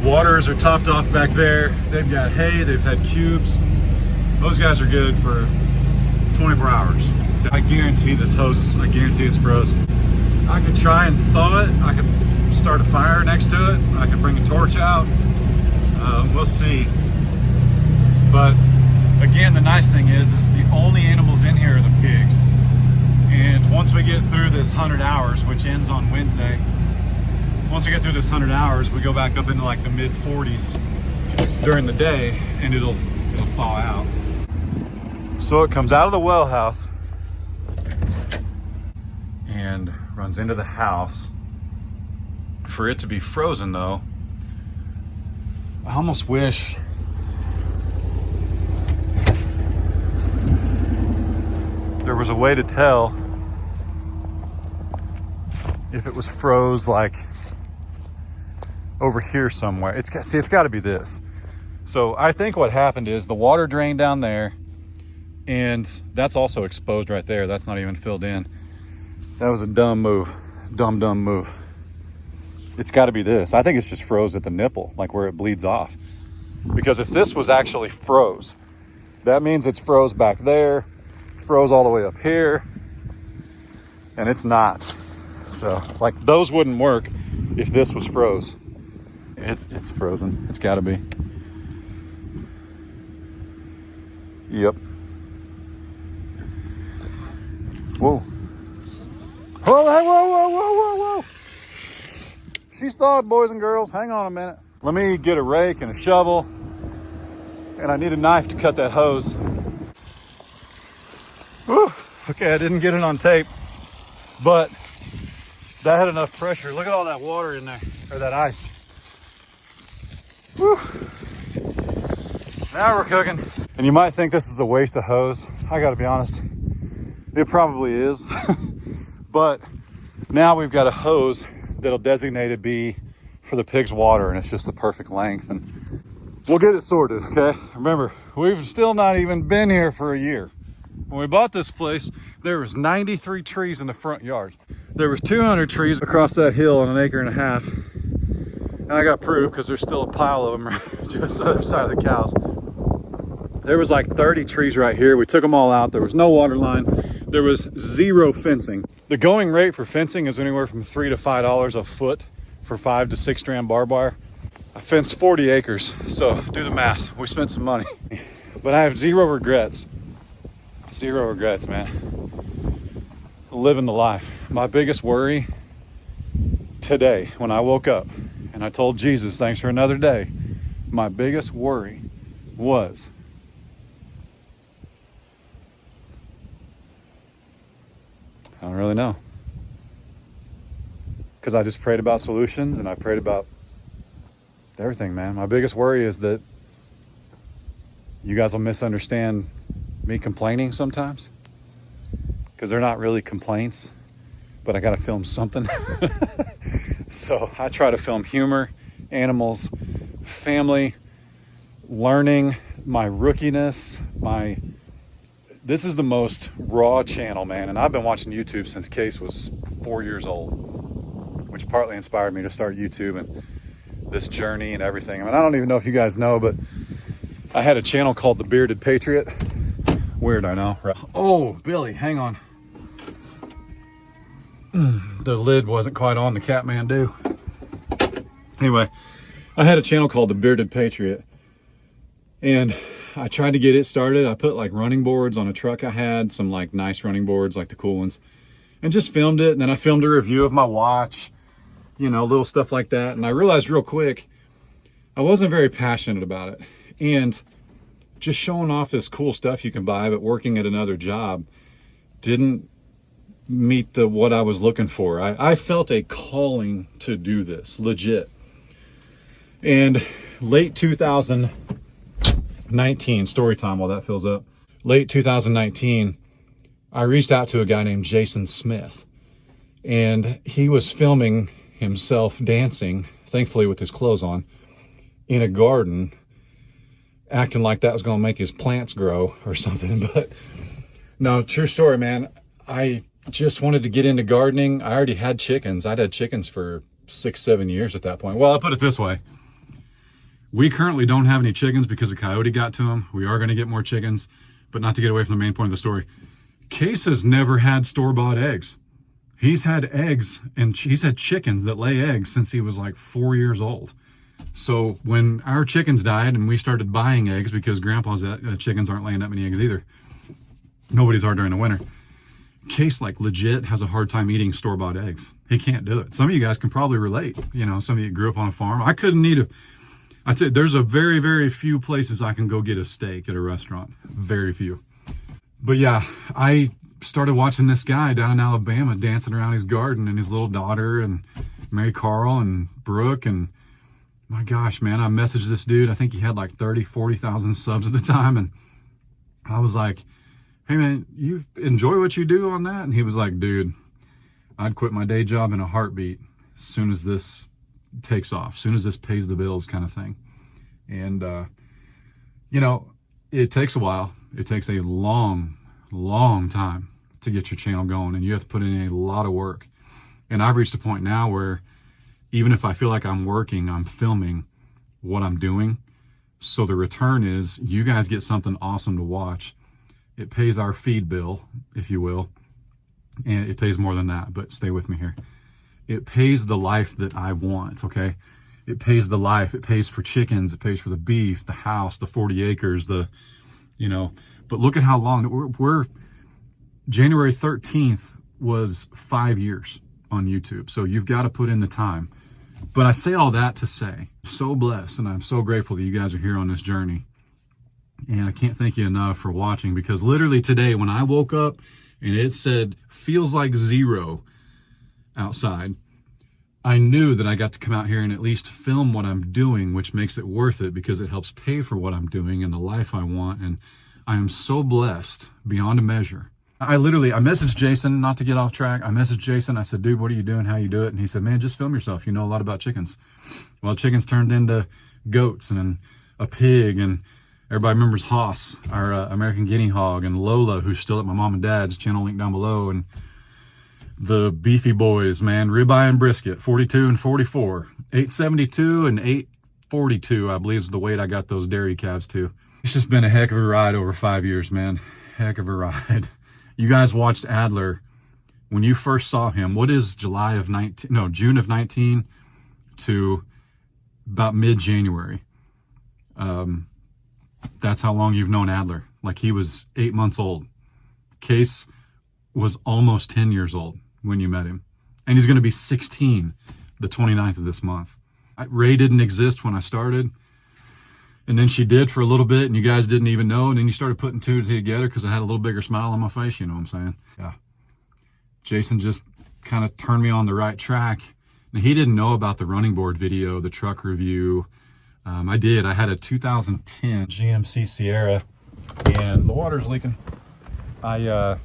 Waters are topped off back there. They've got hay, they've had cubes. Those guys are good for 24 hours. I guarantee this hose, I guarantee it's froze. I could try and thaw it. I could start a fire next to it. I could bring a torch out. We'll see. But again, the nice thing is the only animals in here are the pigs. And once we get through this 100 hours, which ends on Wednesday, once we get through this 100 hours, we go back up into like the mid 40s during the day, and it'll thaw out. So it comes out of the well house and runs into the house. For it to be frozen though, I almost wish there was a way to tell if it was froze like over here somewhere. It's got to be this. So I think what happened is the water drained down there, and that's also exposed right there. That's not even filled in. That was a dumb move. Dumb move. It's got to be this. I think it's just froze at the nipple, like where it bleeds off. Because if this was actually froze, that means it's froze back there. It's froze all the way up here. And it's not. So, like, those wouldn't work if this was froze. It's frozen. It's got to be. Yep. Whoa. Whoa. She's thawed, boys and girls. Hang on a minute. Let me get a rake and a shovel. And I need a knife to cut that hose. Whew. Okay, I didn't get it on tape. But that had enough pressure. Look at all that water in there. Or that ice. Whew. Now we're cooking. And you might think this is a waste of hose. I gotta be honest. It probably is. But now we've got a hose that'll designated be for the pig's water, and it's just the perfect length, and we'll get it sorted. Okay, remember, we've still not even been here for a year. When we bought this place, there was 93 trees in the front yard. There was 200 trees across that hill on an acre and a half, and I got proof because there's still a pile of them right just the other side of the cows. There was like 30 trees right here. We took them all out. There was no water line. There was zero fencing. The going rate for fencing is anywhere from $3 to $5 a foot for 5 to 6 strand barbed wire. I fenced 40 acres, so do the math. We spent some money, but I have zero regrets. Zero regrets, man. Living the life. My biggest worry today, when I woke up and I told Jesus, thanks for another day, my biggest worry was I don't really know. Because I just prayed about solutions and I prayed about everything, man. My biggest worry is that you guys will misunderstand me complaining sometimes. Because they're not really complaints, but I got to film something. So I try to film humor, animals, family, learning, my rookiness, this is the most raw channel, man. And I've been watching YouTube since Case was 4 years old, which partly inspired me to start YouTube and this journey and everything. I mean, I don't even know if you guys know, but I had a channel called The Bearded Patriot. Weird, I know. Oh, Billy, hang on. The lid wasn't quite on the Kathmandu. Anyway, I had a channel called The Bearded Patriot, and I tried to get it started. I put like running boards on a truck I had, some like nice running boards, like the cool ones, and just filmed it. And then I filmed a review of my watch, you know, little stuff like that. And I realized real quick, I wasn't very passionate about it. And just showing off this cool stuff you can buy, but working at another job didn't meet what I was looking for. I felt a calling to do this, legit. And late 2019, story time while that fills up. Late 2019, I reached out to a guy named Jason Smith, and he was filming himself dancing, thankfully with his clothes on, in a garden, acting like that was going to make his plants grow or something. But no, true story, man. I just wanted to get into gardening. I already had chickens. I'd had chickens for 6-7 years at that point. Well, I'll put it this way. We currently don't have any chickens because a coyote got to them. We are going to get more chickens, but not to get away from the main point of the story. Case has never had store-bought eggs. He's had eggs and he's had chickens that lay eggs since he was like 4 years old. So when our chickens died and we started buying eggs because grandpa's chickens aren't laying that many eggs either. Nobody's are during the winter. Case like legit has a hard time eating store-bought eggs. He can't do it. Some of you guys can probably relate. You know, some of you grew up on a farm. I couldn't eat I'd say there's a very, very few places I can go get a steak at a restaurant. Very few. But yeah, I started watching this guy down in Alabama dancing around his garden and his little daughter and Mary Carl and Brooke. And my gosh, man, I messaged this dude. I think he had like 30, 40,000 subs at the time. And I was like, hey man, you enjoy what you do on that? And he was like, dude, I'd quit my day job in a heartbeat as soon as this takes off, as soon as this pays the bills kind of thing. And, you know, it takes a while. It takes a long time to get your channel going, and you have to put in a lot of work. And I've reached a point now where even if I feel like I'm working, I'm filming what I'm doing. So the return is you guys get something awesome to watch. It pays our feed bill, if you will. And it pays more than that, but stay with me here. It pays the life that I want, okay? It pays the life. It pays for chickens. It pays for the beef, the house, the 40 acres, you know. But look at how long. We're January 13th was 5 years on YouTube. So you've got to put in the time. But I say all that to say, I'm so blessed and I'm so grateful that you guys are here on this journey. And I can't thank you enough for watching, because literally today when I woke up and it said, feels like 0 outside, I knew that I got to come out here and at least film what I'm doing, which makes it worth it because it helps pay for what I'm doing and the life I want. And I am so blessed beyond a measure. I messaged Jason, not to get off track. I messaged Jason. I said, dude, what are you doing? How you do it? And he said, man, just film yourself. You know a lot about chickens. Well, chickens turned into goats and a pig, and everybody remembers Haas, our American guinea hog, and Lola, who's still at my mom and dad's, channel link down below, and the beefy boys, man, ribeye and brisket, 42 and 44, 872 and 842, I believe is the weight I got those dairy calves to. It's just been a heck of a ride over 5 years, man. Heck of a ride. You guys watched Adler when you first saw him. What is June of 19 to about mid-January? That's how long you've known Adler. Like, he was 8 months old. Case was almost 10 years old when you met him. And he's going to be 16 the 29th of this month. Ray didn't exist when I started. And then she did for a little bit, and you guys didn't even know. And then you started putting two together because I had a little bigger smile on my face, you know what I'm saying? Yeah. Jason just kind of turned me on the right track. Now, he didn't know about the running board video, the truck review. I did. I had a 2010 GMC Sierra, and the water's leaking. I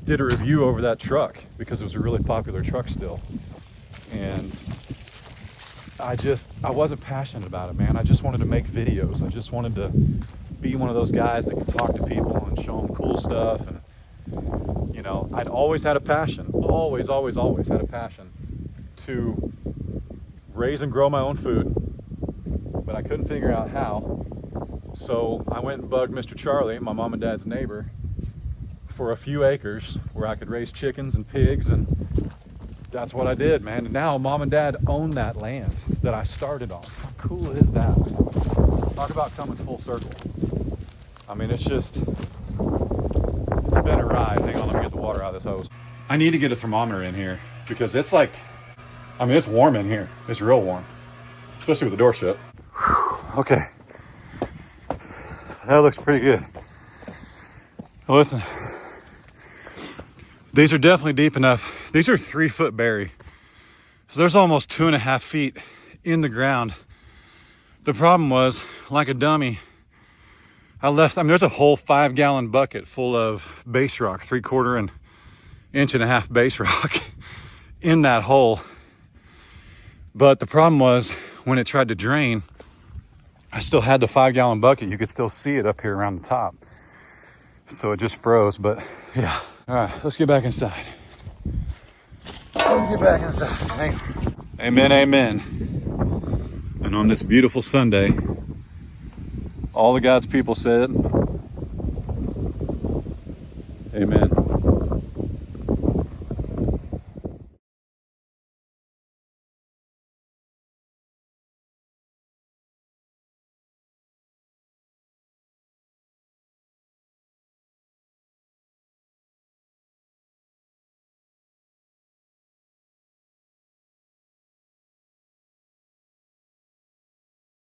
did a review over that truck because it was a really popular truck still. And I wasn't passionate about it, man. I just wanted to make videos. I just wanted to be one of those guys that could talk to people and show them cool stuff. And, you know, I'd always had a passion, always had a passion to raise and grow my own food, but I couldn't figure out how. So I went and bugged Mr. Charlie, my mom and dad's neighbor, for a few acres where I could raise chickens and pigs, and that's what I did, man. And now mom and dad own that land that I started on. How cool is that, man? Talk about coming full circle. I mean, it's been a ride. Hang on, let me get the water out of this hose. I need to get a thermometer in here because it's like, I mean, it's warm in here. It's real warm, especially with the door shut. Okay. That looks pretty good. Listen, these are definitely deep enough. These are 3 foot bury. So there's almost 2.5 feet in the ground. The problem was, like a dummy, there's a whole 5-gallon bucket full of base rock, 3/4 and 1.5 inch base rock in that hole. But the problem was when it tried to drain, I still had the 5-gallon bucket. You could still see it up here around the top. So it just froze, but yeah. All right, let's get back inside. Hang on. Amen, amen. And on this beautiful Sunday, all the God's people said, amen.